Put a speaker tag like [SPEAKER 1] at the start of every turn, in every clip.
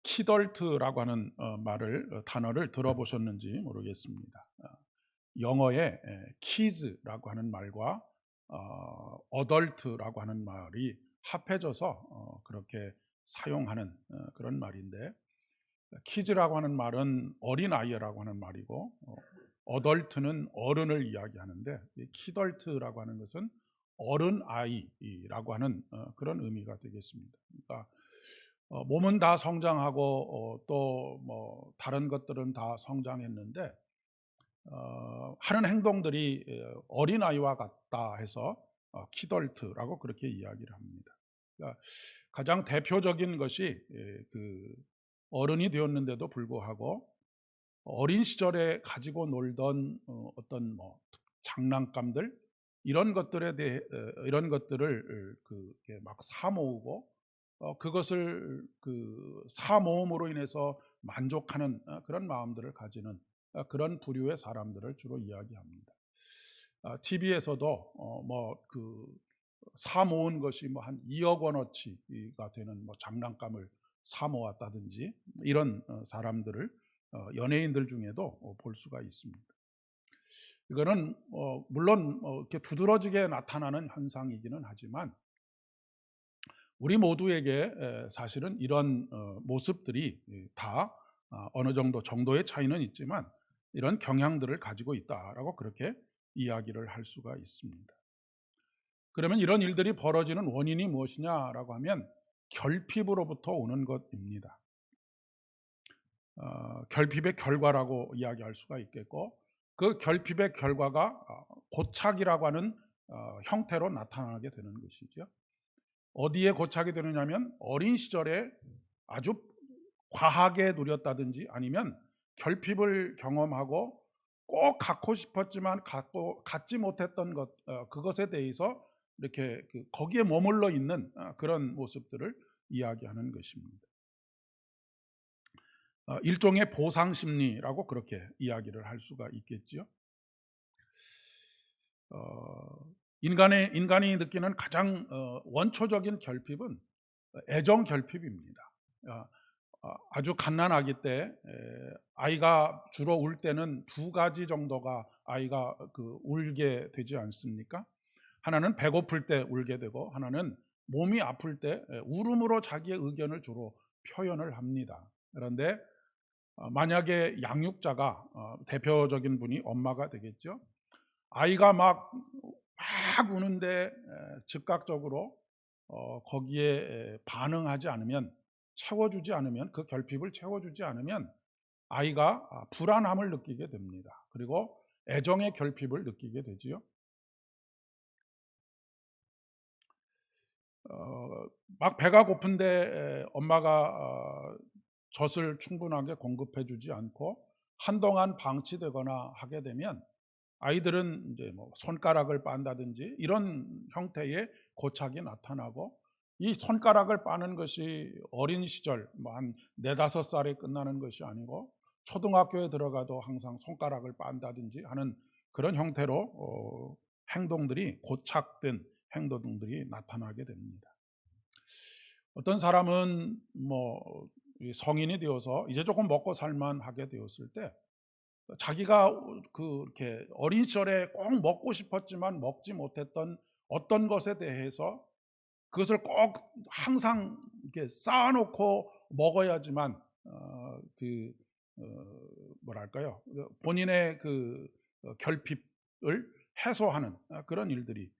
[SPEAKER 1] 키덜트라고 하는 단어를 들어보셨는지 모르겠습니다. 영어의 키즈라고 하는 말과 어덜트라고 하는 말이 합해져서 그렇게 사용하는 그런 말인데, 키즈라고 하는 말은 어린아이라고 하는 말이고, 어덜트는 어른을 이야기하는데, 이 키덜트라고 하는 것은 어른아이라고 하는 그런 의미가 되겠습니다. 그러니까 몸은 다 성장하고 또 뭐 다른 것들은 다 성장했는데 하는 행동들이 어린아이와 같다 해서 키덜트라고 그렇게 이야기를 합니다. 그러니까 가장 대표적인 것이 그 어른이 되었는데도 불구하고 어린 시절에 가지고 놀던 어떤 뭐 장난감들, 이런 것들에 대해 이런 것들을 이렇게 막 사모으고 그것을 그 사모음으로 인해서 만족하는 그런 마음들을 가지는 그런 부류의 사람들을 주로 이야기합니다. TV에서도 뭐 그 사모은 것이 뭐 한 2억 원어치가 되는 뭐 장난감을 사모았다든지, 이런 사람들을 연예인들 중에도 볼 수가 있습니다. 이거는 물론 이렇게 두드러지게 나타나는 현상이기는 하지만 우리 모두에게 사실은 이런 모습들이 다 어느 정도의 차이는 있지만 이런 경향들을 가지고 있다라고 그렇게 이야기를 할 수가 있습니다. 그러면 이런 일들이 벌어지는 원인이 무엇이냐라고 하면 결핍으로부터 오는 것입니다. 결핍의 결과라고 이야기할 수가 있겠고, 그 결핍의 결과가 고착이라고 하는 형태로 나타나게 되는 것이죠. 어디에 고착이 되느냐면 어린 시절에 아주 과하게 누렸다든지, 아니면 결핍을 경험하고 꼭 갖고 싶었지만 갖지 못했던 것, 그것에 대해서 이렇게 거기에 머물러 있는 그런 모습들을 이야기하는 것입니다. 일종의 보상 심리라고 그렇게 이야기를 할 수가 있겠지요. 인간이 느끼는 가장 원초적인 결핍은 애정 결핍입니다. 아주 갓난아기 때 아이가 주로 울 때는 두 가지 정도가 아이가 울게 되지 않습니까? 하나는 배고플 때 울게 되고, 하나는 몸이 아플 때 울음으로 자기의 의견을 주로 표현을 합니다. 그런데 만약에 양육자가 대표적인 분이 엄마가 되겠죠. 아이가 막 우는데 즉각적으로 거기에 반응하지 않으면, 채워주지 않으면, 그 결핍을 채워주지 않으면 아이가 불안함을 느끼게 됩니다. 그리고 애정의 결핍을 느끼게 되지요. 막 배가 고픈데 엄마가 젖을 충분하게 공급해 주지 않고 한동안 방치되거나 하게 되면 아이들은 이제 뭐 손가락을 빤다든지 이런 형태의 고착이 나타나고, 이 손가락을 빠는 것이 어린 시절 뭐 한 4-5살에 끝나는 것이 아니고 초등학교에 들어가도 항상 손가락을 빤다든지 하는 그런 형태로 행동들이 고착된 행동들이 나타나게 됩니다. 어떤 사람은 뭐 성인이 되어서 이제 조금 먹고 살만하게 되었을 때 자기가 이렇게 어린 시절에 꼭 먹고 싶었지만 먹지 못했던 어떤 것에 대해서 그것을 꼭 항상 이렇게 쌓아 놓고 먹어야지만 어 뭐랄까요? 본인의 결핍을 해소하는 그런 일들이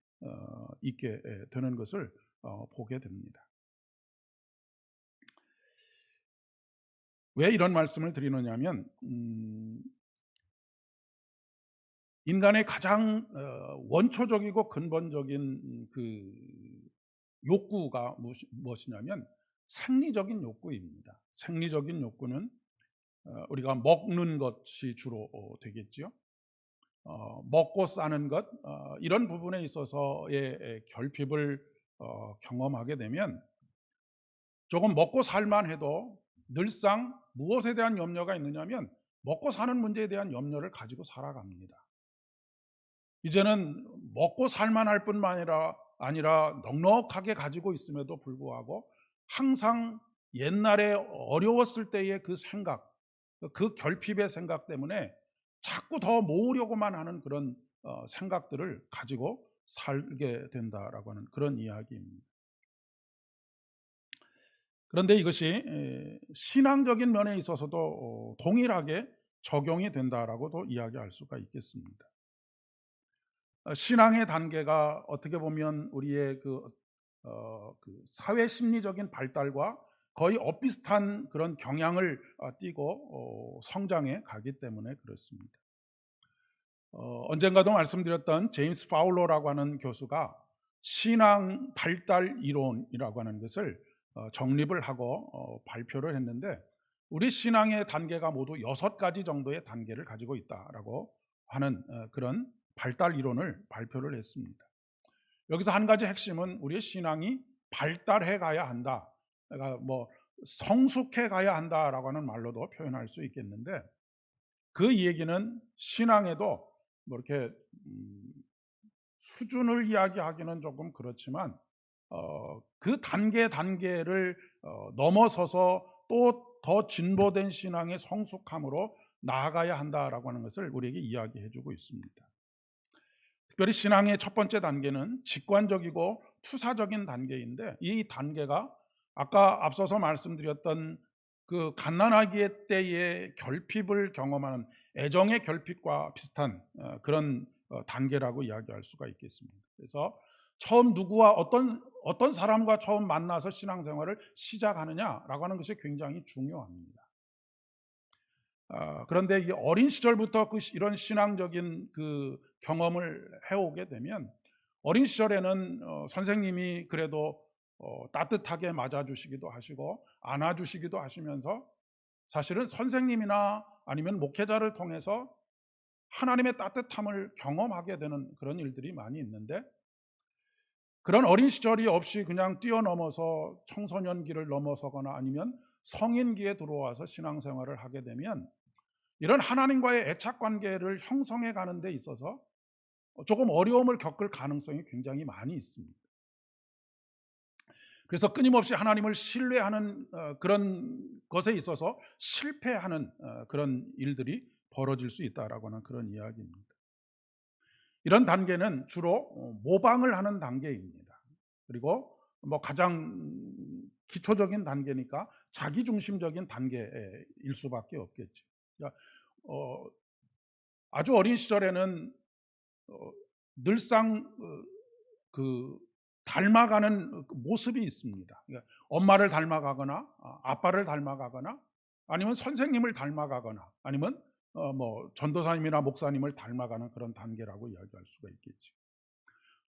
[SPEAKER 1] 있게 되는 것을 보게 됩니다. 왜 이런 말씀을 드리느냐면 인간의 가장 원초적이고 근본적인 욕구가 무엇이냐면 생리적인 욕구입니다. 생리적인 욕구는 우리가 먹는 것이 주로 되겠지요. 먹고 사는 것, 이런 부분에 있어서의 결핍을 경험하게 되면 조금 먹고 살만 해도 늘상 무엇에 대한 염려가 있느냐면 먹고 사는 문제에 대한 염려를 가지고 살아갑니다. 이제는 먹고 살만할 뿐만 아니라 넉넉하게 가지고 있음에도 불구하고 항상 옛날에 어려웠을 때의 그 생각, 그 결핍의 생각 때문에 자꾸 더 모으려고만 하는 그런 생각들을 가지고 살게 된다라고 하는 그런 이야기입니다. 그런데 이것이 신앙적인 면에 있어서도 동일하게 적용이 된다라고도 이야기할 수가 있겠습니다. 신앙의 단계가 어떻게 보면 우리의 그 사회 심리적인 발달과 거의 엇비슷한 그런 경향을 띠고 성장해 가기 때문에 그렇습니다. 언젠가도 말씀드렸던 제임스 파울로라고 하는 교수가 신앙 발달 이론이라고 하는 것을 정립을 하고 발표를 했는데, 우리 신앙의 단계가 모두 6가지 정도의 단계를 가지고 있다라고 하는 그런 발달 이론을 발표를 했습니다. 여기서 한 가지 핵심은 우리의 신앙이 발달해 가야 한다. 그러니까 뭐 성숙해 가야 한다라고 하는 말로도 표현할 수 있겠는데, 그 얘기는 신앙에도 뭐 이렇게 수준을 이야기하기는 조금 그렇지만 그 단계를 넘어서서 또 더 진보된 신앙의 성숙함으로 나아가야 한다라고 하는 것을 우리에게 이야기해 주고 있습니다. 특별히 신앙의 첫 번째 단계는 직관적이고 투사적인 단계인데, 이 단계가 아까 앞서서 말씀드렸던 그 갓난아기 때의 결핍을 경험하는 애정의 결핍과 비슷한 그런 단계라고 이야기할 수가 있겠습니다. 그래서 처음 누구와 어떤 사람과 처음 만나서 신앙생활을 시작하느냐라고 하는 것이 굉장히 중요합니다. 그런데 이 어린 시절부터 이런 신앙적인 그 경험을 해오게 되면, 어린 시절에는 선생님이 그래도 따뜻하게 맞아주시기도 하시고 안아주시기도 하시면서, 사실은 선생님이나 아니면 목회자를 통해서 하나님의 따뜻함을 경험하게 되는 그런 일들이 많이 있는데, 그런 어린 시절이 없이 그냥 뛰어넘어서 청소년기를 넘어서거나 아니면 성인기에 들어와서 신앙생활을 하게 되면, 이런 하나님과의 애착 관계를 형성해 가는 데 있어서 조금 어려움을 겪을 가능성이 굉장히 많이 있습니다. 그래서 끊임없이 하나님을 신뢰하는 그런 것에 있어서 실패하는 그런 일들이 벌어질 수 있다라고 하는 그런 이야기입니다. 이런 단계는 주로 모방을 하는 단계입니다. 그리고 뭐 가장 기초적인 단계니까 자기중심적인 단계일 수밖에 없겠죠. 그러니까 아주 어린 시절에는 어 늘상 그 닮아가는 그 모습이 있습니다. 그러니까 엄마를 닮아가거나 아빠를 닮아가거나 아니면 선생님을 닮아가거나 아니면 뭐 전도사님이나 목사님을 닮아가는 그런 단계라고 이야기할 수가 있겠죠.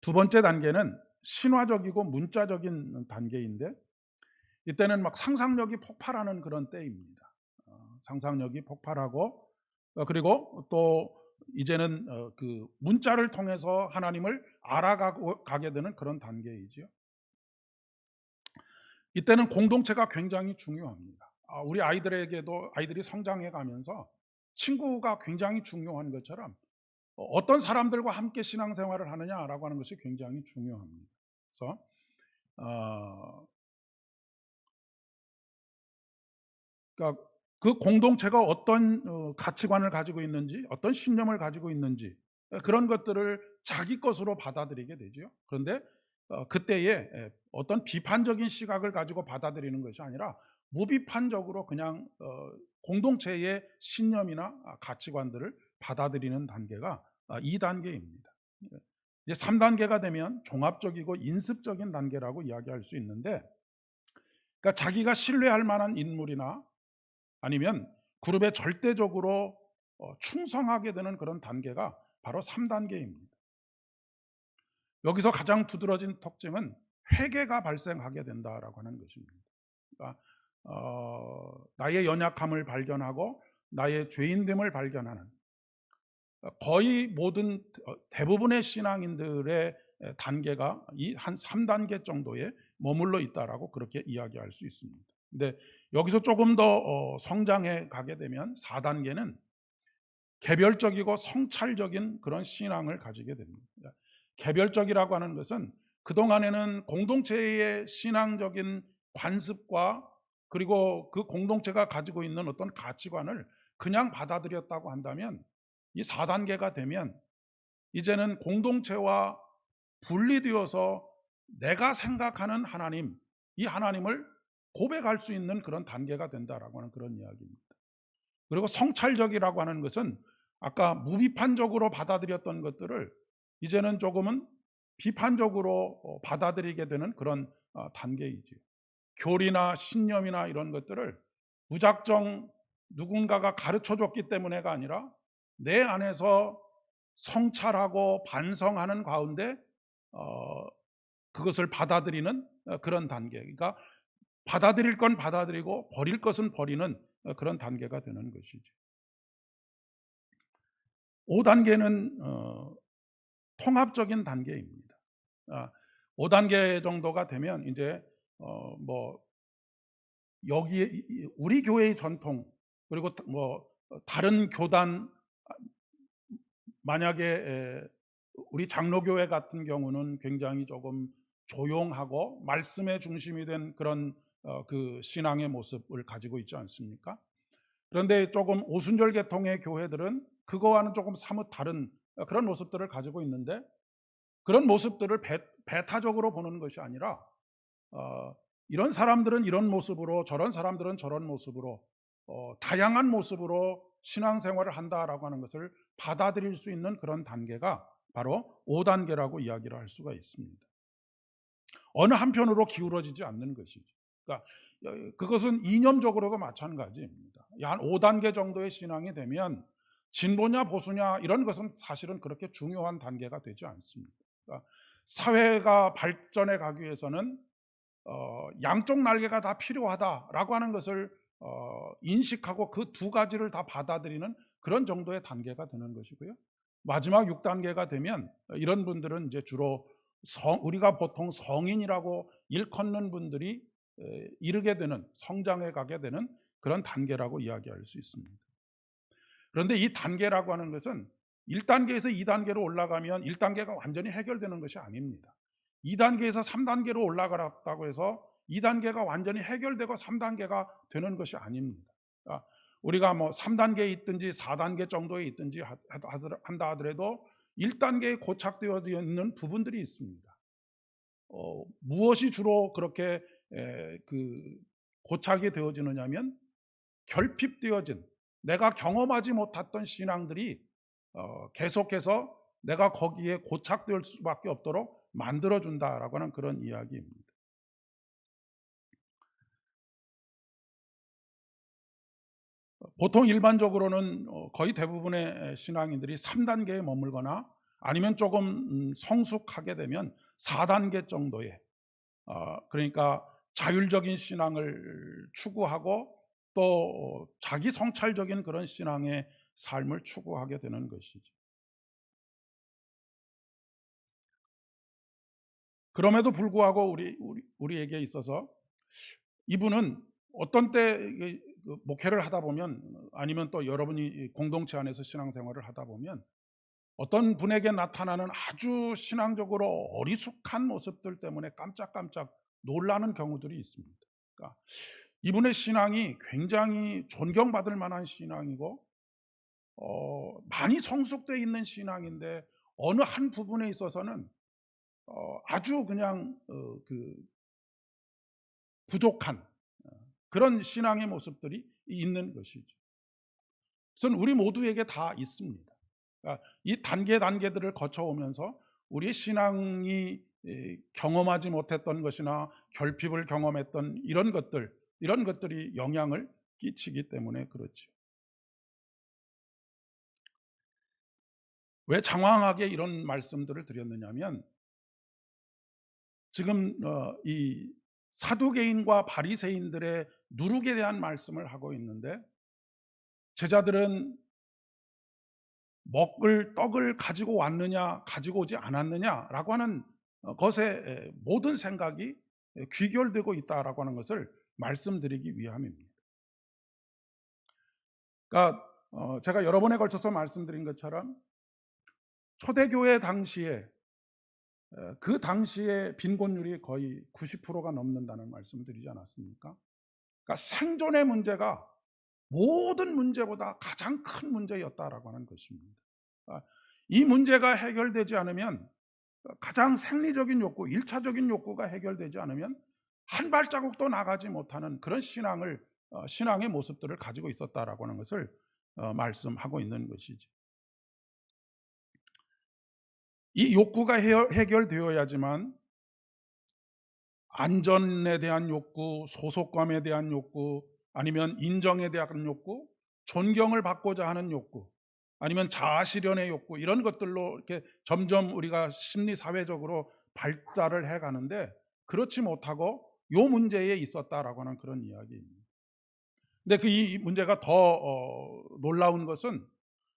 [SPEAKER 1] 두 번째 단계는 신화적이고 문자적인 단계인데, 이때는 막 상상력이 폭발하는 그런 때입니다. 상상력이 폭발하고 그리고 또 이제는 그 문자를 통해서 하나님을 알아가고 가게 되는 그런 단계이지요. 이때는 공동체가 굉장히 중요합니다. 우리 아이들에게도, 아이들이 성장해 가면서 친구가 굉장히 중요한 것처럼 어떤 사람들과 함께 신앙생활을 하느냐라고 하는 것이 굉장히 중요합니다. 그래서 어 그러니까 그 공동체가 어떤 가치관을 가지고 있는지, 어떤 신념을 가지고 있는지, 그런 것들을 자기 것으로 받아들이게 되죠. 그런데 그때에 어떤 비판적인 시각을 가지고 받아들이는 것이 아니라 무비판적으로 그냥 공동체의 신념이나 가치관들을 받아들이는 단계가 2단계입니다. 이제 3단계가 되면 종합적이고 인습적인 단계라고 이야기할 수 있는데, 그러니까 자기가 신뢰할 만한 인물이나 아니면 그룹에 절대적으로 충성하게 되는 그런 단계가 바로 3단계입니다. 여기서 가장 두드러진 특징은 회개가 발생하게 된다라고 하는 것입니다. 그러니까 나의 연약함을 발견하고 나의 죄인됨을 발견하는, 거의 모든 대부분의 신앙인들의 단계가 이 한 3단계 정도에 머물러 있다라고 그렇게 이야기할 수 있습니다. 근데 여기서 조금 더 성장해 가게 되면 4단계는 개별적이고 성찰적인 그런 신앙을 가지게 됩니다. 개별적이라고 하는 것은 그동안에는 공동체의 신앙적인 관습과 그리고 그 공동체가 가지고 있는 어떤 가치관을 그냥 받아들였다고 한다면, 이 4단계가 되면 이제는 공동체와 분리되어서 내가 생각하는 하나님, 이 하나님을 고백할 수 있는 그런 단계가 된다라고 하는 그런 이야기입니다. 그리고 성찰적이라고 하는 것은 아까 무비판적으로 받아들였던 것들을 이제는 조금은 비판적으로 받아들이게 되는 그런 단계이지요. 교리나 신념이나 이런 것들을 무작정 누군가가 가르쳐 줬기 때문에가 아니라 내 안에서 성찰하고 반성하는 가운데 어 그것을 받아들이는 그런 단계. 그러니까 받아들일 건 받아들이고 버릴 것은 버리는 그런 단계가 되는 것이죠. 5단계는 통합적인 단계입니다. 아 5단계 정도가 되면 이제 뭐 여기에 우리 교회의 전통, 그리고 다른 교단, 만약에 우리 장로교회 같은 경우는 굉장히 조금 조용하고 말씀의 중심이 된 그런 그 신앙의 모습을 가지고 있지 않습니까? 그런데 조금 오순절 계통의 교회들은 그거와는 조금 사뭇 다른 그런 모습들을 가지고 있는데, 그런 모습들을 배타적으로 보는 것이 아니라 어 이런 사람들은 이런 모습으로, 저런 사람들은 저런 모습으로 다양한 모습으로 신앙생활을 한다라고 하는 것을 받아들일 수 있는 그런 단계가 바로 5단계라고 이야기를 할 수가 있습니다. 어느 한편으로 기울어지지 않는 것이죠. 그러니까 그것은 이념적으로도 마찬가지입니다. 한 5단계 정도의 신앙이 되면 진보냐 보수냐 이런 것은 사실은 그렇게 중요한 단계가 되지 않습니다. 그러니까 사회가 발전해 가기 위해서는 양쪽 날개가 다 필요하다라고 하는 것을 인식하고 그 두 가지를 다 받아들이는 그런 정도의 단계가 되는 것이고요. 마지막 6단계가 되면 이런 분들은 이제 주로 우리가 보통 성인이라고 일컫는 분들이 이르게 되는, 성장해 가게 되는 그런 단계라고 이야기할 수 있습니다. 그런데 이 단계라고 하는 것은 1단계에서 2단계로 올라가면 1단계가 완전히 해결되는 것이 아닙니다. 2단계에서 3단계로 올라가다고 해서 2단계가 완전히 해결되고 3단계가 되는 것이 아닙니다. 우리가 뭐 3단계에 있든지 4단계 정도에 있든지 한다 하더라도 1단계에 고착되어 있는 부분들이 있습니다. 무엇이 주로 그렇게 고착이 되어지느냐 하면, 결핍되어진, 내가 경험하지 못했던 신앙들이 계속해서 내가 거기에 고착될 수밖에 없도록 만들어준다라고 하는 그런 이야기입니다. 보통 일반적으로는 거의 대부분의 신앙인들이 3단계에 머물거나 아니면 조금 성숙하게 되면 4단계 정도의, 그러니까 자율적인 신앙을 추구하고 또 자기 성찰적인 그런 신앙의 삶을 추구하게 되는 것이죠. 그럼에도 불구하고 우리에게 있어서 이분은 어떤 때 목회를 하다 보면, 아니면 또 여러분이 공동체 안에서 신앙생활을 하다 보면 어떤 분에게 나타나는 아주 신앙적으로 어리숙한 모습들 때문에 깜짝깜짝 놀라는 경우들이 있습니다. 그러니까 이분의 신앙이 굉장히 존경받을 만한 신앙이고 많이 성숙되어 있는 신앙인데, 어느 한 부분에 있어서는 아주 그냥 부족한 그런 신앙의 모습들이 있는 것이죠. 우선 우리 모두에게 다 있습니다. 그러니까 이 단계들을 거쳐오면서 우리의 신앙이 경험하지 못했던 것이나 결핍을 경험했던 이런 것들이 영향을 끼치기 때문에 그렇죠. 왜 장황하게 이런 말씀들을 드렸느냐면, 지금 이 사두개인과 바리새인들의 누룩에 대한 말씀을 하고 있는데, 제자들은 먹을 떡을 가지고 왔느냐 가지고 오지 않았느냐라고 하는 것에 모든 생각이 귀결되고 있다라고 하는 것을 말씀드리기 위함입니다. 그러니까 제가 여러 번에 걸쳐서 말씀드린 것처럼 초대교회 당시에 그 당시에 빈곤율이 거의 90%가 넘는다는 말씀을 드리지 않았습니까? 그러니까 생존의 문제가 모든 문제보다 가장 큰 문제였다라고 하는 것입니다. 아, 이 문제가 해결되지 않으면, 가장 생리적인 욕구, 일차적인 욕구가 해결되지 않으면 한 발자국도 나가지 못하는 그런 신앙의 모습들을 가지고 있었다라고 하는 것을 말씀하고 있는 것이죠. 이 욕구가 해결되어야지만 안전에 대한 욕구, 소속감에 대한 욕구, 아니면 인정에 대한 욕구, 존경을 받고자 하는 욕구, 아니면 자아실현의 욕구, 이런 것들로 이렇게 점점 우리가 심리 사회적으로 발달을 해 가는데, 그렇지 못하고 요 문제에 있었다라고 하는 그런 이야기입니다. 근데 이 문제가 더 놀라운 것은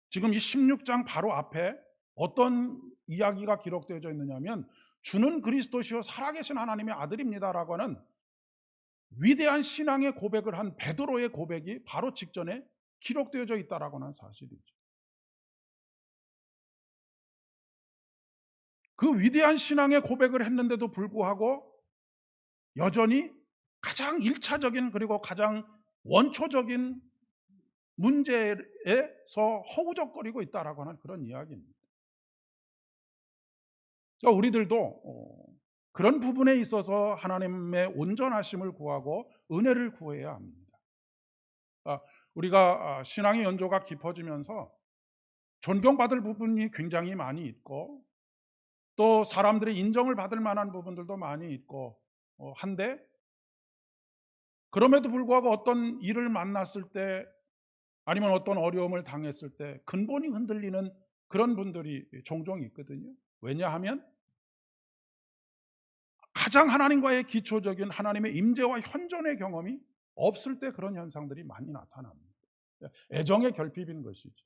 [SPEAKER 1] 지금 이 16장 바로 앞에 어떤 이야기가 기록되어져 있느냐면, 주는 그리스도시요 살아계신 하나님의 아들입니다라고 하는 위대한 신앙의 고백을 한 베드로의 고백이 바로 직전에 기록되어져 있다라고 하는 사실이죠. 그 위대한 신앙의 고백을 했는데도 불구하고 여전히 가장 일차적인, 그리고 가장 원초적인 문제에서 허우적거리고 있다라고 하는 그런 이야기입니다. 그러니까 우리들도 그런 부분에 있어서 하나님의 온전하심을 구하고 은혜를 구해야 합니다. 우리가 신앙의 연조가 깊어지면서 존경받을 부분이 굉장히 많이 있고, 또 사람들의 인정을 받을 만한 부분들도 많이 있고 한데, 그럼에도 불구하고 어떤 일을 만났을 때, 아니면 어떤 어려움을 당했을 때 근본이 흔들리는 그런 분들이 종종 있거든요. 왜냐하면 가장 하나님과의 기초적인 하나님의 임재와 현존의 경험이 없을 때 그런 현상들이 많이 나타납니다. 애정의 결핍인 것이죠.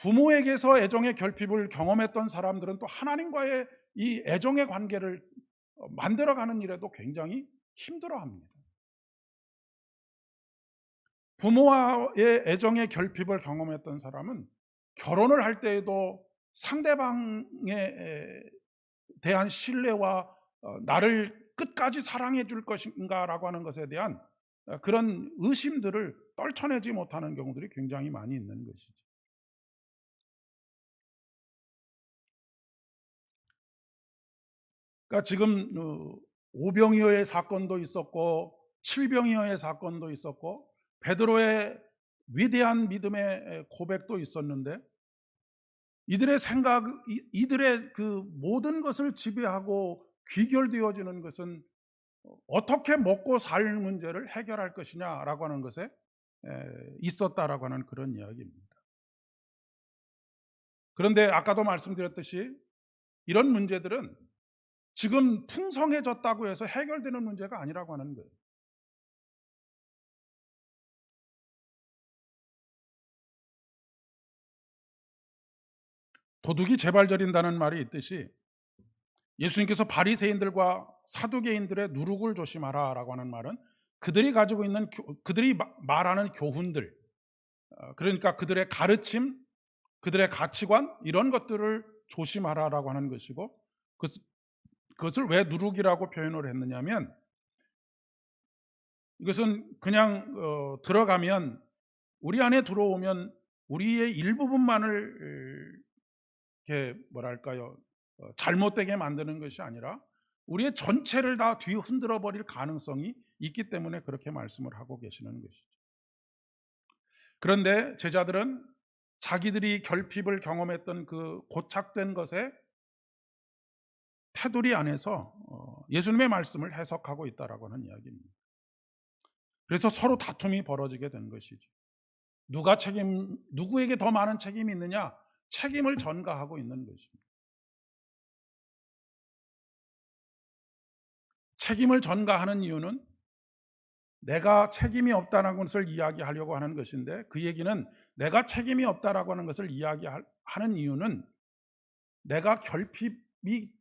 [SPEAKER 1] 부모에게서 애정의 결핍을 경험했던 사람들은 또 하나님과의 이 애정의 관계를 만들어가는 일에도 굉장히 힘들어합니다. 부모와의 애정의 결핍을 경험했던 사람은 결혼을 할 때에도 상대방에 대한 신뢰와 나를 끝까지 사랑해 줄 것인가라고 하는 것에 대한 그런 의심들을 떨쳐내지 못하는 경우들이 굉장히 많이 있는 것이죠. 그러니까 지금 오병이어의 사건도 있었고 칠병이어의 사건도 있었고 베드로의 위대한 믿음의 고백도 있었는데, 이들의 생각, 이들의 그 모든 것을 지배하고 귀결되어지는 것은 어떻게 먹고 살 문제를 해결할 것이냐라고 하는 것에 있었다라고 하는 그런 이야기입니다. 그런데 아까도 말씀드렸듯이 이런 문제들은 지금 풍성해졌다고 해서 해결되는 문제가 아니라고 하는 거예요. 도둑이 재발 저린다는 말이 있듯이, 예수님께서 바리새인들과 사두개인들의 누룩을 조심하라라고 하는 말은 그들이 가지고 있는 그들이 말하는 교훈들, 그러니까 그들의 가르침, 그들의 가치관, 이런 것들을 조심하라라고 하는 것이고, 그것을 왜 누룩이라고 표현을 했느냐면, 이것은 그냥 들어가면, 우리 안에 들어오면 우리의 일부분만을 이렇게 뭐랄까요, 잘못되게 만드는 것이 아니라 우리의 전체를 다 뒤흔들어 버릴 가능성이 있기 때문에 그렇게 말씀을 하고 계시는 것이죠. 그런데 제자들은 자기들이 결핍을 경험했던 그 고착된 것에 테두리 안에서 예수님의 말씀을 해석하고 있다라고 하는 이야기입니다. 그래서 서로 다툼이 벌어지게 된 것이죠. 누구에게 더 많은 책임이 있느냐? 책임을 전가하고 있는 것입니다. 책임을 전가하는 이유는 내가 책임이 없다는 것을 이야기하려고 하는 것인데, 그 얘기는 내가 책임이 없다라고 하는 것을 이야기하는 이유는 내가 결핍이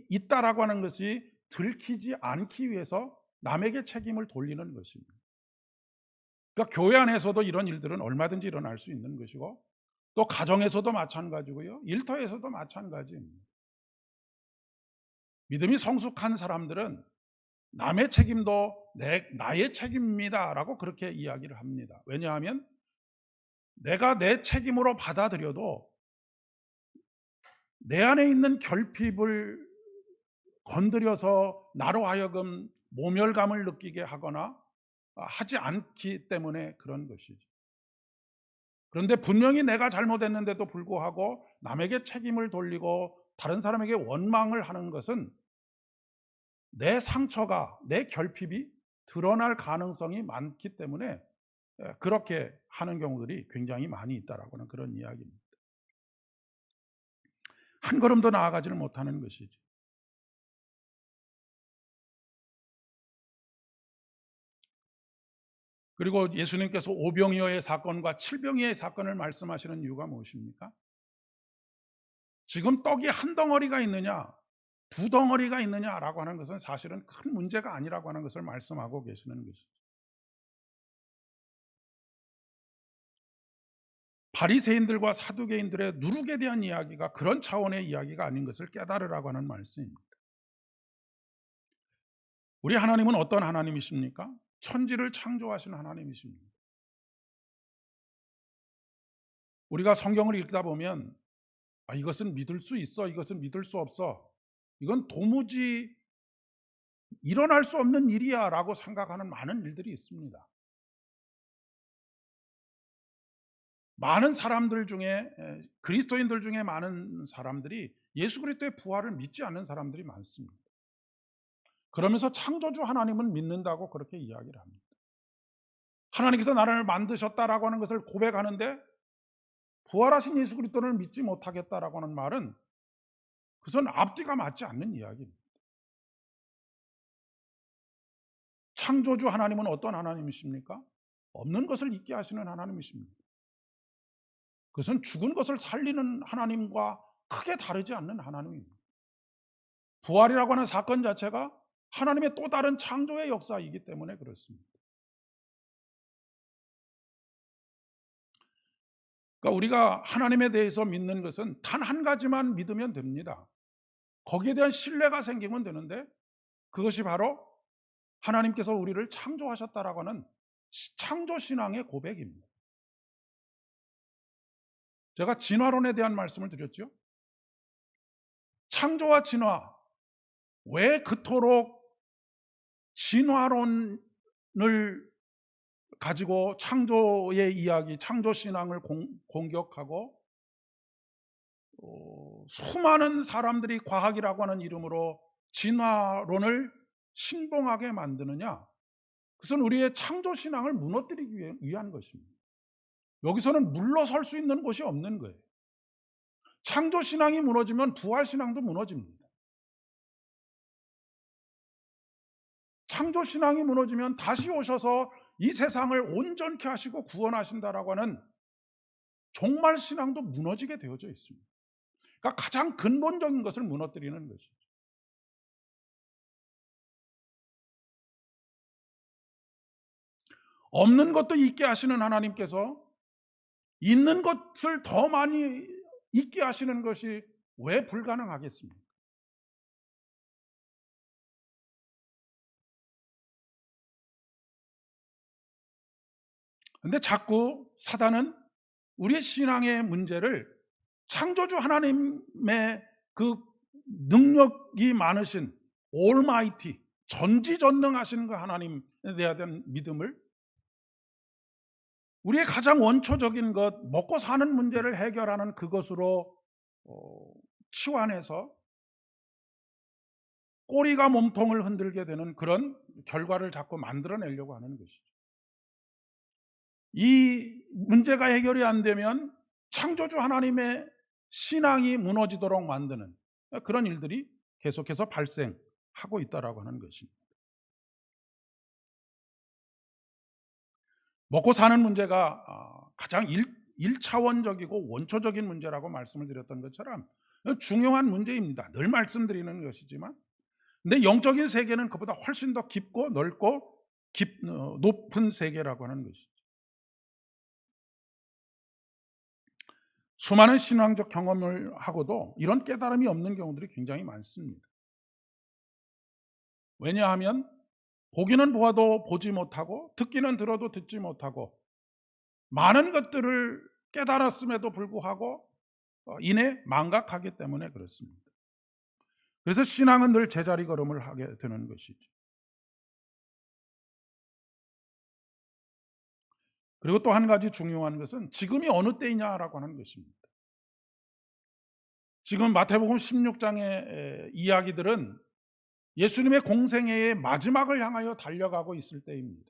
[SPEAKER 1] 있다라고 하는 것이 들키지 않기 위해서 남에게 책임을 돌리는 것입니다. 그러니까 교회 안에서도 이런 일들은 얼마든지 일어날 수 있는 것이고, 또 가정에서도 마찬가지고요, 일터에서도 마찬가지입니다. 믿음이 성숙한 사람들은 남의 책임도 나의 책임입니다라고 그렇게 이야기를 합니다. 왜냐하면 내가 내 책임으로 받아들여도 내 안에 있는 결핍을 건드려서 나로 하여금 모멸감을 느끼게 하거나 하지 않기 때문에 그런 것이죠. 그런데 분명히 내가 잘못했는데도 불구하고 남에게 책임을 돌리고 다른 사람에게 원망을 하는 것은 내 상처가, 내 결핍이 드러날 가능성이 많기 때문에 그렇게 하는 경우들이 굉장히 많이 있다라고 하는 그런 이야기입니다. 한 걸음 더 나아가지를 못하는 것이죠. 그리고 예수님께서 오병이어의 사건과 칠병이어의 사건을 말씀하시는 이유가 무엇입니까? 지금 떡이 한 덩어리가 있느냐, 두 덩어리가 있느냐라고 하는 것은 사실은 큰 문제가 아니라고 하는 것을 말씀하고 계시는 것이죠. 바리새인들과 사두개인들의 누룩에 대한 이야기가 그런 차원의 이야기가 아닌 것을 깨달으라고 하는 말씀입니다. 우리 하나님은 어떤 하나님이십니까? 천지를 창조하신 하나님이십니다. 우리가 성경을 읽다 보면 이것은 믿을 수 있어, 이것은 믿을 수 없어, 이건 도무지 일어날 수 없는 일이야 라고 생각하는 많은 일들이 있습니다. 많은 사람들 중에, 그리스도인들 중에 많은 사람들이 예수 그리스도의 부활을 믿지 않는 사람들이 많습니다. 그러면서 창조주 하나님은 믿는다고 그렇게 이야기를 합니다. 하나님께서 나를 만드셨다라고 하는 것을 고백하는데 부활하신 예수 그리스도를 믿지 못하겠다라고 하는 말은 그것은 앞뒤가 맞지 않는 이야기입니다. 창조주 하나님은 어떤 하나님이십니까? 없는 것을 있게 하시는 하나님이십니다. 그것은 죽은 것을 살리는 하나님과 크게 다르지 않는 하나님입니다. 부활이라고 하는 사건 자체가 하나님의 또 다른 창조의 역사이기 때문에 그렇습니다. 그러니까 우리가 하나님에 대해서 믿는 것은 단 한 가지만 믿으면 됩니다. 거기에 대한 신뢰가 생기면 되는데 그것이 바로 하나님께서 우리를 창조하셨다라고 하는 창조 신앙의 고백입니다. 제가 진화론에 대한 말씀을 드렸죠. 창조와 진화, 왜 그토록 진화론을 가지고 창조의 이야기, 창조 신앙을 공격하고 수많은 사람들이 과학이라고 하는 이름으로 진화론을 신봉하게 만드느냐? 그것은 우리의 창조 신앙을 무너뜨리기 위한 것입니다. 여기서는 물러설 수 있는 곳이 없는 거예요. 창조 신앙이 무너지면 부활 신앙도 무너집니다. 창조 신앙이 무너지면 다시 오셔서 이 세상을 온전케 하시고 구원하신다라고 하는 종말 신앙도 무너지게 되어져 있습니다. 그러니까 가장 근본적인 것을 무너뜨리는 것이죠. 없는 것도 있게 하시는 하나님께서 있는 것을 더 많이 있게 하시는 것이 왜 불가능하겠습니까? 근데 자꾸 사단은 우리의 신앙의 문제를 창조주 하나님의 그 능력이 많으신 올마이티, 전지전능하신 그 하나님에 대한 믿음을 우리의 가장 원초적인 것, 먹고 사는 문제를 해결하는 그것으로 치환해서 꼬리가 몸통을 흔들게 되는 그런 결과를 자꾸 만들어내려고 하는 것이죠. 이 문제가 해결이 안 되면 창조주 하나님의 신앙이 무너지도록 만드는 그런 일들이 계속해서 발생하고 있다라고 하는 것입니다. 먹고 사는 문제가 가장 1차원적이고 원초적인 문제라고 말씀을 드렸던 것처럼 중요한 문제입니다. 늘 말씀드리는 것이지만 근데 영적인 세계는 그보다 훨씬 더 깊고 넓고 높은 세계라고 하는 것이죠. 수많은 신앙적 경험을 하고도 이런 깨달음이 없는 경우들이 굉장히 많습니다. 왜냐하면 보기는 보아도 보지 못하고 듣기는 들어도 듣지 못하고 많은 것들을 깨달았음에도 불구하고 이내 망각하기 때문에 그렇습니다. 그래서 신앙은 늘 제자리 걸음을 하게 되는 것이죠. 그리고 또 한 가지 중요한 것은 지금이 어느 때이냐라고 하는 것입니다. 지금 마태복음 16장의 이야기들은 예수님의 공생애의 마지막을 향하여 달려가고 있을 때입니다.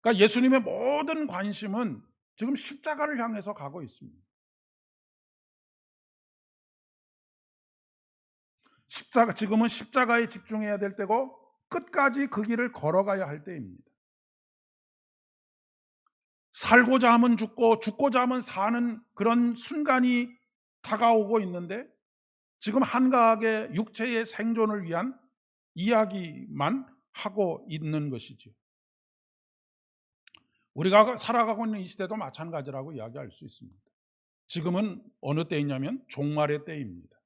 [SPEAKER 1] 그러니까 예수님의 모든 관심은 지금 십자가를 향해서 가고 있습니다. 지금은 십자가에 집중해야 될 때고 끝까지 그 길을 걸어가야 할 때입니다. 살고자 하면 죽고 죽고자 하면 사는 그런 순간이 다가오고 있는데 지금 한가하게 육체의 생존을 위한 이야기만 하고 있는 것이죠. 우리가 살아가고 있는 이 시대도 마찬가지라고 이야기할 수 있습니다. 지금은 어느 때이냐면 종말의 때입니다.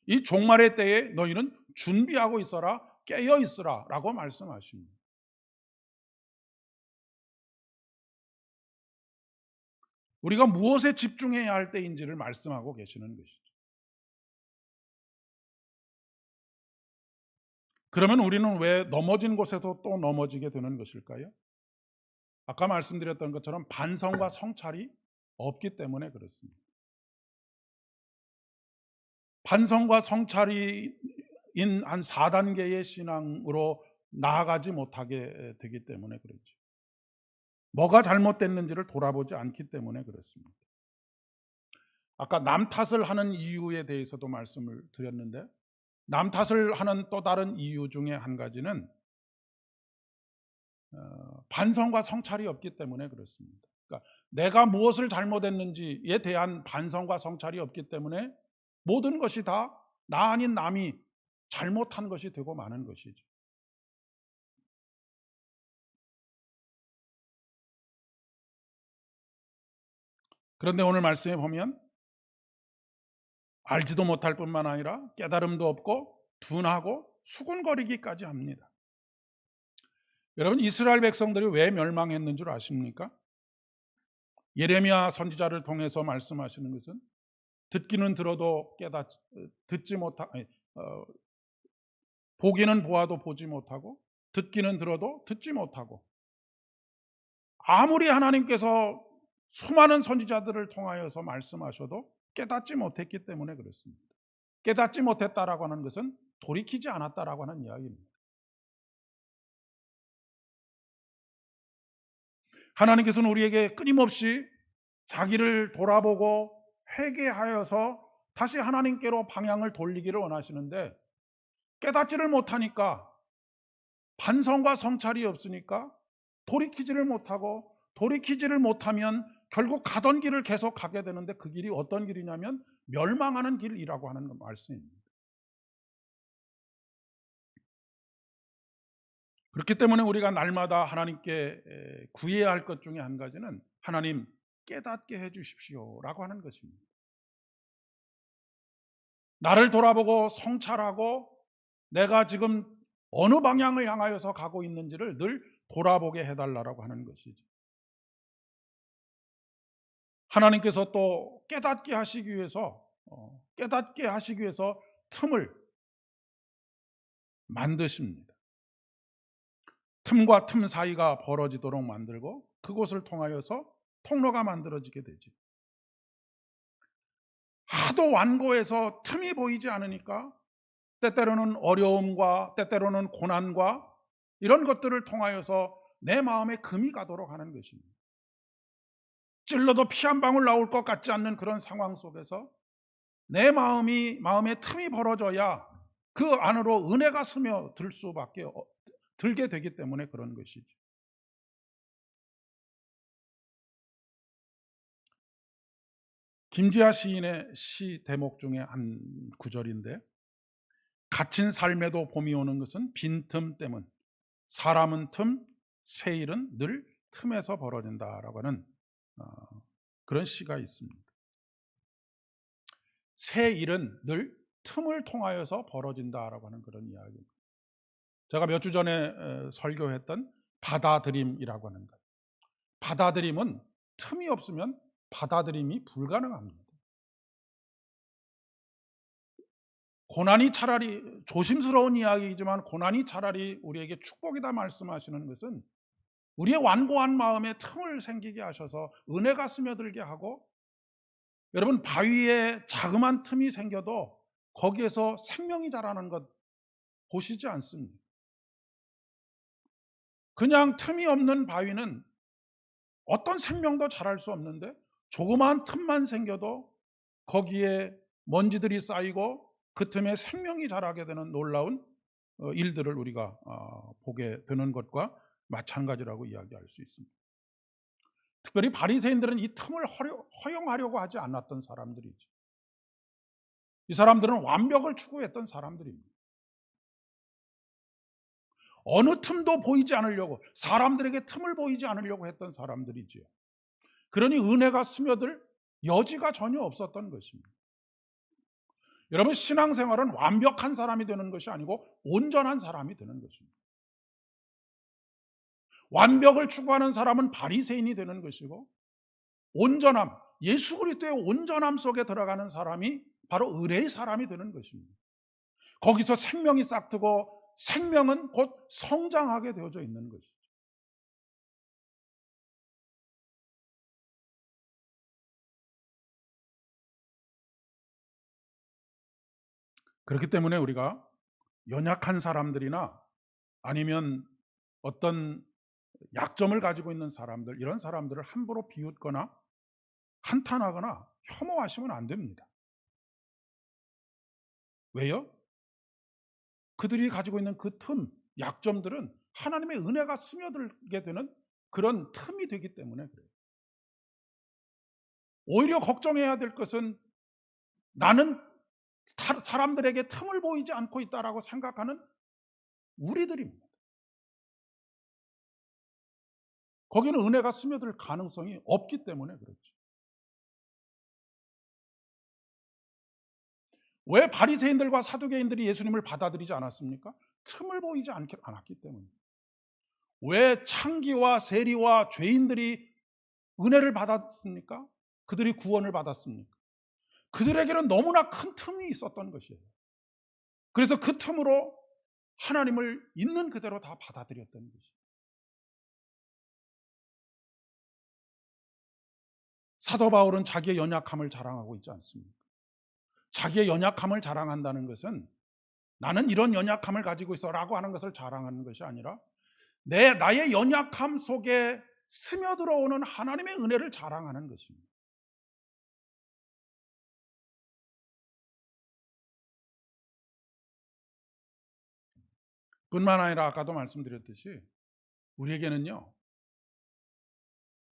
[SPEAKER 1] 이 종말의 때에 너희는 준비하고 있어라, 깨어 있으라 라고 말씀하십니다. 우리가 무엇에 집중해야 할 때인지를 말씀하고 계시는 것이죠. 그러면 우리는 왜 넘어진 곳에서 또 넘어지게 되는 것일까요? 아까 말씀드렸던 것처럼 반성과 성찰이 없기 때문에 그렇습니다. 반성과 성찰이 한 4단계의 신앙으로 나아가지 못하게 되기 때문에 그렇죠. 뭐가 잘못됐는지를 돌아보지 않기 때문에 그렇습니다. 아까 남 탓을 하는 이유에 대해서도 말씀을 드렸는데 남 탓을 하는 또 다른 이유 중에 한 가지는 반성과 성찰이 없기 때문에 그렇습니다. 그러니까 내가 무엇을 잘못했는지에 대한 반성과 성찰이 없기 때문에 모든 것이 다 나 아닌 남이 잘못한 것이 되고 마는 것이죠. 그런데 오늘 말씀에 보면 알지도 못할 뿐만 아니라 깨달음도 없고 둔하고 수군거리기까지 합니다. 여러분 이스라엘 백성들이 왜 멸망했는 줄 아십니까? 예레미야 선지자를 통해서 말씀하시는 것은 듣기는 들어도 듣지 못하 아니, 어, 보기는 보아도 보지 못하고 듣기는 들어도 듣지 못하고 아무리 하나님께서 수많은 선지자들을 통하여서 말씀하셔도 깨닫지 못했기 때문에 그렇습니다. 깨닫지 못했다라고 하는 것은 돌이키지 않았다라고 하는 이야기입니다. 하나님께서는 우리에게 끊임없이 자기를 돌아보고 회개하여서 다시 하나님께로 방향을 돌리기를 원하시는데 깨닫지를 못하니까 반성과 성찰이 없으니까 돌이키지를 못하고 돌이키지를 못하면 결국 가던 길을 계속 가게 되는데 그 길이 어떤 길이냐면 멸망하는 길이라고 하는 말씀입니다. 그렇기 때문에 우리가 날마다 하나님께 구해야 할 것 중에 한 가지는 하나님 깨닫게 해 주십시오라고 하는 것입니다. 나를 돌아보고 성찰하고 내가 지금 어느 방향을 향하여서 가고 있는지를 늘 돌아보게 해달라고 하는 것이죠. 하나님께서 또 깨닫게 하시기 위해서 틈을 만드십니다. 틈과 틈 사이가 벌어지도록 만들고 그곳을 통하여서 통로가 만들어지게 되죠. 하도 완고해서 틈이 보이지 않으니까 때때로는 어려움과 때때로는 고난과 이런 것들을 통하여서 내 마음에 금이 가도록 하는 것입니다. 찔러도 피 한 방울 나올 것 같지 않는 그런 상황 속에서 내 마음에 틈이 벌어져야 그 안으로 은혜가 스며들 수밖에 들게 되기 때문에 그런 것이죠. 김지아 시인의 시 대목 중에 한 구절인데 갇힌 삶에도 봄이 오는 것은 빈틈 때문 사람은 틈 새 일은 늘 틈에서 벌어진다라고 하는 어, 그런 시가 있습니다. 새 일은 늘 틈을 통하여서 벌어진다라고 하는 그런 이야기입니다. 제가 몇 주 전에 설교했던 받아들임이라고 하는 것. 받아들임은 틈이 없으면 받아들임이 불가능합니다. 고난이 차라리, 조심스러운 이야기이지만 고난이 차라리 우리에게 축복이다 말씀하시는 것은 우리의 완고한 마음에 틈을 생기게 하셔서 은혜가 스며들게 하고, 여러분 바위에 자그만 틈이 생겨도 거기에서 생명이 자라는 것 보시지 않습니까? 그냥 틈이 없는 바위는 어떤 생명도 자랄 수 없는데, 조그마한 틈만 생겨도 거기에 먼지들이 쌓이고 그 틈에 생명이 자라게 되는 놀라운 일들을 우리가 보게 되는 것과 마찬가지라고 이야기할 수 있습니다. 특별히 바리새인들은 이 틈을 허용하려고 하지 않았던 사람들이죠. 이 사람들은 완벽을 추구했던 사람들입니다. 어느 틈도 보이지 않으려고, 사람들에게 틈을 보이지 않으려고 했던 사람들이지요. 그러니 은혜가 스며들 여지가 전혀 없었던 것입니다. 여러분, 신앙생활은 완벽한 사람이 되는 것이 아니고 온전한 사람이 되는 것입니다. 완벽을 추구하는 사람은 바리새인이 되는 것이고, 온전함, 예수 그리스도의 온전함 속에 들어가는 사람이 바로 의뢰의 사람이 되는 것입니다. 거기서 생명이 싹트고 생명은 곧 성장하게 되어져 있는 것이죠. 그렇기 때문에 우리가 연약한 사람들이나 아니면 어떤 약점을 가지고 있는 사람들, 이런 사람들을 함부로 비웃거나 한탄하거나 혐오하시면 안 됩니다. 왜요? 그들이 가지고 있는 그 틈, 약점들은 하나님의 은혜가 스며들게 되는 그런 틈이 되기 때문에 그래요. 오히려 걱정해야 될 것은, 나는 사람들에게 틈을 보이지 않고 있다라고 생각하는 우리들입니다. 거기는 은혜가 스며들 가능성이 없기 때문에 그렇죠. 왜 바리새인들과 사두개인들이 예수님을 받아들이지 않았습니까? 틈을 보이지 않았기 때문에. 왜 창기와 세리와 죄인들이 은혜를 받았습니까? 그들이 구원을 받았습니까? 그들에게는 너무나 큰 틈이 있었던 것이에요. 그래서 그 틈으로 하나님을 있는 그대로 다 받아들였던 것이에요. 사도 바울은 자기의 연약함을 자랑하고 있지 않습니까? 자기의 연약함을 자랑한다는 것은 나는 이런 연약함을 가지고 있어라고 하는 것을 자랑하는 것이 아니라, 나의 연약함 속에 스며들어오는 하나님의 은혜를 자랑하는 것입니다. 뿐만 아니라 아까도 말씀드렸듯이 우리에게는요,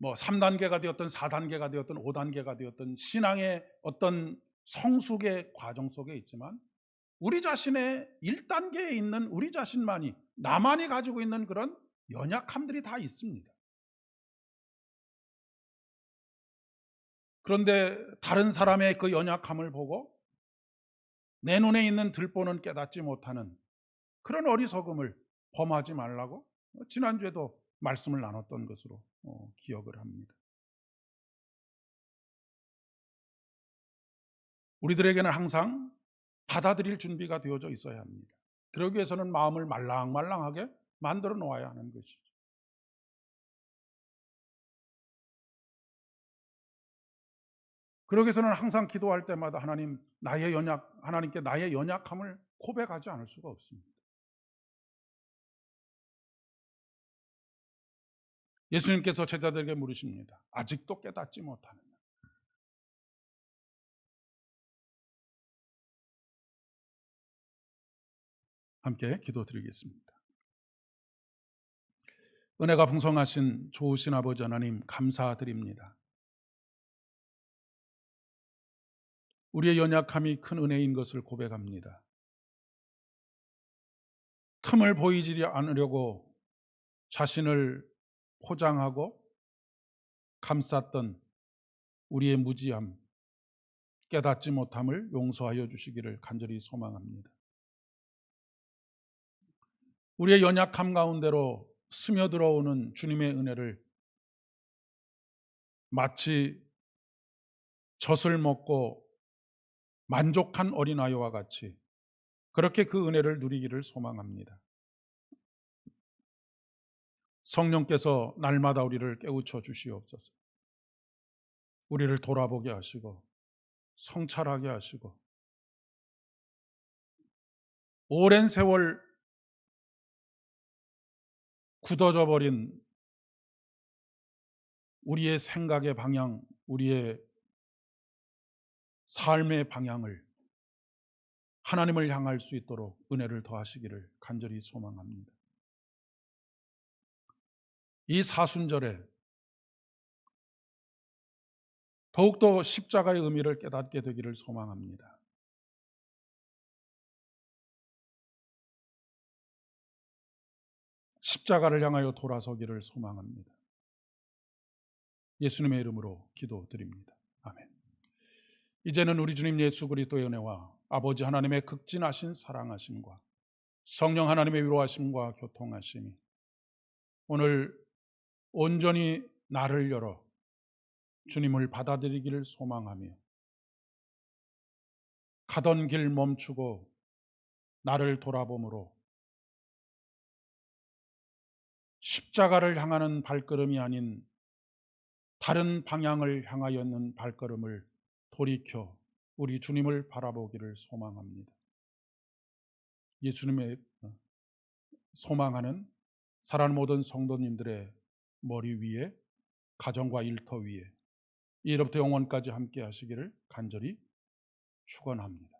[SPEAKER 1] 뭐 3단계가 되었던 4단계가 되었던 5단계가 되었던 신앙의 어떤 성숙의 과정 속에 있지만, 우리 자신의 1단계에 있는 우리 자신만이, 나만이 가지고 있는 그런 연약함들이 다 있습니다. 그런데 다른 사람의 그 연약함을 보고 내 눈에 있는 들보는 깨닫지 못하는 그런 어리석음을 범하지 말라고 지난주에도 말씀을 나눴던 것으로 기억을 합니다. 우리들에게는 항상 받아들일 준비가 되어져 있어야 합니다. 그러기 위해서는 마음을 말랑말랑하게 만들어 놓아야 하는 것이죠. 그러기 위해서는 항상 기도할 때마다 하나님께 나의 연약함을 고백하지 않을 수가 없습니다. 예수님께서 제자들에게 물으십니다. 아직도 깨닫지 못하느냐? 함께 기도드리겠습니다. 은혜가 풍성하신 좋으신 아버지 하나님, 감사드립니다. 우리의 연약함이 큰 은혜인 것을 고백합니다. 틈을 보이지 않으려고 자신을 포장하고 감쌌던 우리의 무지함, 깨닫지 못함을 용서하여 주시기를 간절히 소망합니다. 우리의 연약함 가운데로 스며들어오는 주님의 은혜를 마치 젖을 먹고 만족한 어린아이와 같이 그렇게 그 은혜를 누리기를 소망합니다. 성령께서 날마다 우리를 깨우쳐 주시옵소서. 우리를 돌아보게 하시고 성찰하게 하시고 오랜 세월 굳어져 버린 우리의 생각의 방향, 우리의 삶의 방향을 하나님을 향할 수 있도록 은혜를 더하시기를 간절히 소망합니다. 이 사순절에 더욱더 십자가의 의미를 깨닫게 되기를 소망합니다. 십자가를 향하여 돌아서기를 소망합니다. 예수님의 이름으로 기도드립니다. 아멘. 이제는 우리 주님 예수 그리스도의 은혜와 아버지 하나님의 극진하신 사랑하심과 성령 하나님의 위로하심과 교통하심이 오늘 온전히 나를 열어 주님을 받아들이기를 소망하며 가던 길 멈추고 나를 돌아보므로 십자가를 향하는 발걸음이 아닌 다른 방향을 향하여는 발걸음을 돌이켜 우리 주님을 바라보기를 소망합니다. 예수님의 소망하는 사랑하는 모든 성도님들의 머리 위에 가정과 일터 위에 이로부터 영원까지 함께 하시기를 간절히 축원합니다.